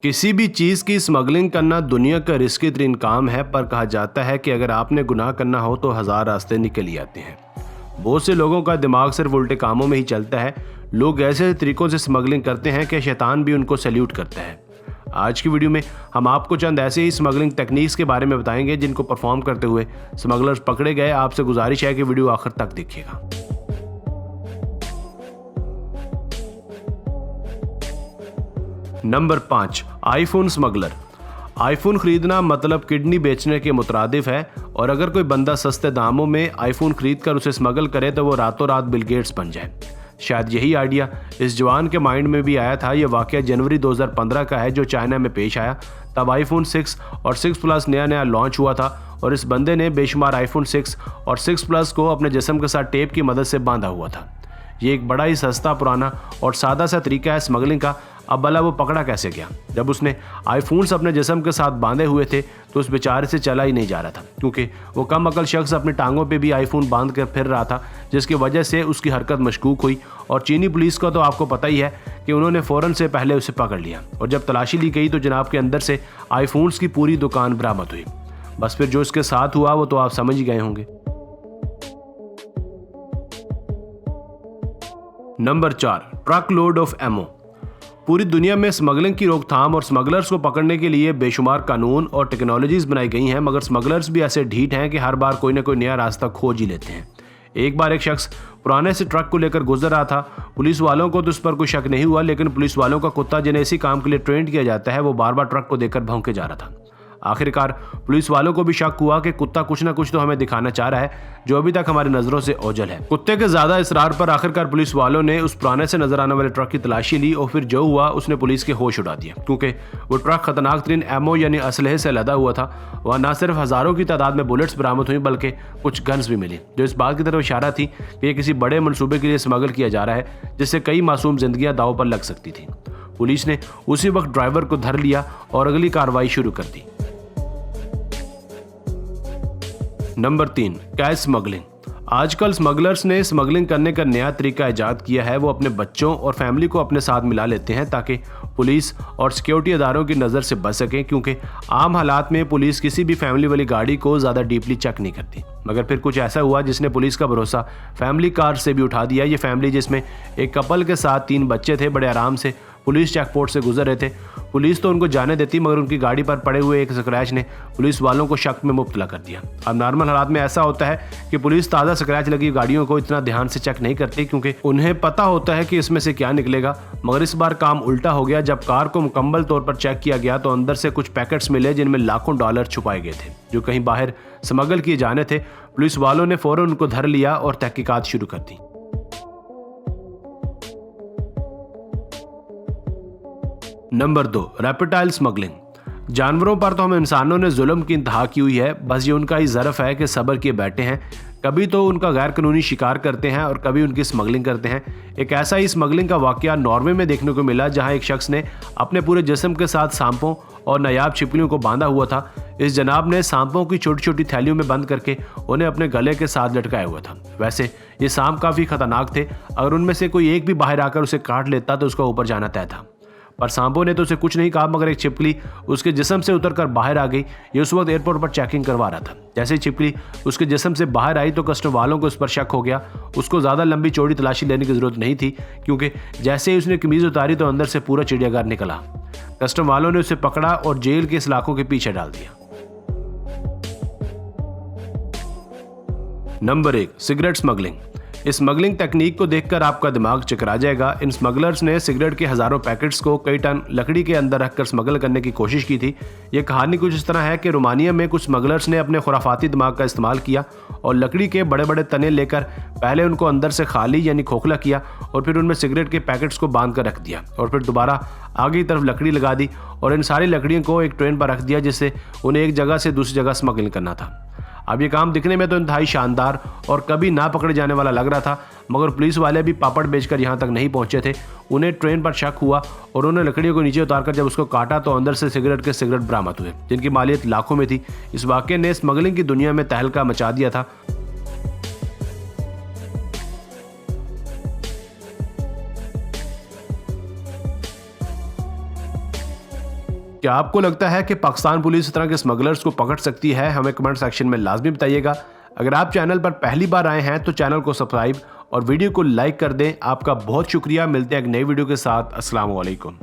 किसी भी चीज़ की स्मगलिंग करना दुनिया का रिस्की तरीन काम है, पर कहा जाता है कि अगर आपने गुनाह करना हो तो हज़ार रास्ते निकल ही आते हैं। बहुत से लोगों का दिमाग सिर्फ उल्टे कामों में ही चलता है। लोग ऐसे तरीकों से स्मगलिंग करते हैं कि शैतान भी उनको सैल्यूट करता है। आज की वीडियो में हम आपको चंद ऐसे ही स्मगलिंग टेक्निक्स के बारे में बताएंगे जिनको परफॉर्म करते हुए स्मगलर्स पकड़े गए। आपसे गुजारिश है कि वीडियो आखिर तक देखिएगा। Number 5, iPhone smuggler. आईफोन खरीदना मतलब किडनी बेचने के मुतरादिफ है, और अगर कोई बंदा सस्ते दामों में आईफोन खरीद कर उसे स्मगल करे तो वो रातों रात बिल गेट्स बन जाए। शायद यही आइडिया इस जवान के माइंड में भी आया था। यह वाकया जनवरी 2015 का है, जो चाइना में पेश आया। तब आईफोन 6 और 6 प्लस नया नया लॉन्च हुआ था, और इस बंदे ने बेशुमार आईफोन 6 और 6 प्लस को अपने जिस्म के साथ टेप की मदद से बांधा हुआ था। ये एक बड़ा ही सस्ता, पुराना और सादा सा तरीका है स्मगलिंग का। अब भला वो पकड़ा कैसे गया? जब उसने आईफोन्स अपने जिस्म के साथ बांधे हुए थे तो उस बेचारे से चला ही नहीं जा रहा था, क्योंकि वो कम अकल शख्स अपनी टांगों पे भी आईफोन बांध कर फिर रहा था, जिसकी वजह से उसकी हरकत मशकूक हुई। और चीनी पुलिस का तो आपको पता ही है कि उन्होंने फ़ौरन से पहले उसे पकड़ लिया, और जब तलाशी ली गई तो जनाब के अंदर से आईफोन्स की पूरी दुकान बरामद हुई। बस फिर जो इसके साथ हुआ वो तो आप समझ ही गए होंगे। Number 4, truck load of ammo. पूरी दुनिया में स्मगलिंग की रोकथाम और स्मगलर्स को पकड़ने के लिए बेशुमार कानून और टेक्नोलॉजीज बनाई गई हैं, मगर स्मगलर्स भी ऐसे ढीठ हैं कि हर बार कोई ना कोई नया रास्ता खोज ही लेते हैं। एक बार एक शख्स पुराने से ट्रक को लेकर गुजर रहा था। पुलिस वालों को तो उस पर कोई शक नहीं हुआ, लेकिन पुलिस वालों का कुत्ता, जिन्हें इसी काम के लिए ट्रेंड किया जाता है, वो बार बार ट्रक को देखकर भौंके जा रहा था। आखिरकार पुलिस वालों को भी शक हुआ कि कुत्ता कुछ ना कुछ तो हमें दिखाना चाह रहा है, जो अभी तक हमारी नजरों से ओझल है। कुत्ते के ज्यादा इसरार पर आखिरकार पुलिस वालों ने उस पुराने से नजर आने वाले ट्रक की तलाशी ली, और फिर जो हुआ उसने पुलिस के होश उड़ा दिया, क्योंकि वो ट्रक खतरनाक तरीन एमओ यानी असलहे से लदा हुआ था। वहाँ न सिर्फ हजारों की तादाद में बुलेट्स बरामद हुई, बल्कि कुछ गन्स भी मिली, जो इस बात की तरफ इशारा थी कि यह किसी बड़े मनसूबे के लिए स्मगल किया जा रहा है, जिससे कई मासूम जिंदगियां दांव पर लग सकती थी। पुलिस ने उसी वक्त ड्राइवर को धर लिया और अगली कार्रवाई शुरू कर दी। Number 3, cash smuggling. आजकल स्मगलर्स ने स्मगलिंग करने का नया तरीका इजाद किया है। वो अपने बच्चों और फैमिली को अपने साथ मिला लेते हैं ताकि पुलिस और सिक्योरिटी अदारों की नज़र से बच सकें, क्योंकि आम हालात में पुलिस किसी भी फैमिली वाली गाड़ी को ज़्यादा डीपली चेक नहीं करती। मगर फिर कुछ ऐसा हुआ जिसने पुलिस का भरोसा फैमिली कार से भी उठा दिया। ये फैमिली, जिसमें एक कपल के साथ 3 बच्चे थे, बड़े आराम से पुलिस चेकपोस्ट से गुजर रहे थे। पुलिस तो उनको जाने देती, मगर उनकी गाड़ी पर पड़े हुए एक स्क्रैच ने पुलिस वालों को शक में मुब्तला कर दिया। अब नॉर्मल हालात में ऐसा होता है कि पुलिस ताज़ा स्क्रैच लगी गाड़ियों को इतना ध्यान से चेक नहीं करती, क्योंकि उन्हें पता होता है कि इसमें से क्या निकलेगा। मगर इस बार काम उल्टा हो गया। जब कार को मुकम्मल तौर पर चेक किया गया तो अंदर से कुछ पैकेट्स मिले जिनमें लाखों डॉलर छुपाए गए थे, जो कहीं बाहर स्मगल किए जाने थे। पुलिस वालों ने फौरन उनको धर लिया और तहकीकात शुरू कर दी। Number 2, reptile smuggling. जानवरों पर तो हम इंसानों ने जुल्म की इंतहा की हुई है, बस ये उनका ही ज़रफ़ है कि सब्र किए बैठे हैं। कभी तो उनका गैर कानूनी शिकार करते हैं और कभी उनकी स्मगलिंग करते हैं। एक ऐसा ही स्मगलिंग का वाकया नॉर्वे में देखने को मिला, जहां एक शख्स ने अपने पूरे जिस्म के साथ सांपों और नायाब छिपकलियों को बांधा हुआ था। इस जनाब ने सांपों की छोटी छोटी थैलियों में बंद करके उन्हें अपने गले के साथ लटकाया हुआ था। वैसे ये सांप काफ़ी खतरनाक थे, अगर उनमें से कोई एक भी बाहर आकर उसे काट लेता तो उसका ऊपर जाना तय था। पर सांपों ने तो उसे कुछ नहीं कहा, मगर एक छिपकली उसके जिस्म से उतरकर बाहर आ गई। ये उस वक्त एयरपोर्ट पर चेकिंग करवा रहा था। जैसे ही छिपकली उसके जिस्म से बाहर आई तो कस्टम वालों को उस पर शक हो गया। उसको ज़्यादा लंबी चौड़ी तलाशी लेने की ज़रूरत नहीं थी, क्योंकि जैसे ही उसने कमीज़ उतारी तो अंदर से पूरा चिड़ियाघर निकला। कस्टम वालों ने उसे पकड़ा और जेल के सलाखों के पीछे डाल दिया। Number 1, cigarette smuggling. इस स्मगलिंग टेक्निक को देखकर आपका दिमाग चकरा जाएगा। इन स्मगलर्स ने सिगरेट के हज़ारों पैकेट्स को कई टन लकड़ी के अंदर रखकर स्मगल करने की कोशिश की थी। ये कहानी कुछ इस तरह है कि रोमानिया में कुछ स्मगलर्स ने अपने खुराफाती दिमाग का इस्तेमाल किया और लकड़ी के बड़े बड़े तने लेकर पहले उनको अंदर से खाली यानी खोखला किया, और फिर उनमें सिगरेट के पैकेट्स को बांध कर रख दिया, और फिर दोबारा आगे की तरफ लकड़ी लगा दी और इन सारी लकड़ियों को एक ट्रेन पर रख दिया, जिससे उन्हें एक जगह से दूसरी जगह स्मगलिंग करना था। अब ये काम दिखने में तो इंतहाई शानदार और कभी ना पकड़े जाने वाला लग रहा था, मगर पुलिस वाले भी पापड़ बेचकर यहाँ तक नहीं पहुँचे थे। उन्हें ट्रेन पर शक हुआ और उन्होंने लकड़ियों को नीचे उतारकर जब उसको काटा तो अंदर से सिगरेट के सिगरेट बरामद हुए, जिनकी मालियत लाखों में थी। इस वाक़े ने स्मगलिंग की दुनिया में तहलका मचा दिया था। क्या आपको लगता है कि पाकिस्तान पुलिस इस तरह के स्मगलर्स को पकड़ सकती है? हमें कमेंट सेक्शन में लाजमी बताइएगा। अगर आप चैनल पर पहली बार आए हैं तो चैनल को सब्सक्राइब और वीडियो को लाइक कर दें। आपका बहुत शुक्रिया। मिलते हैं एक नई वीडियो के साथ। अस्सलाम वालेकुम।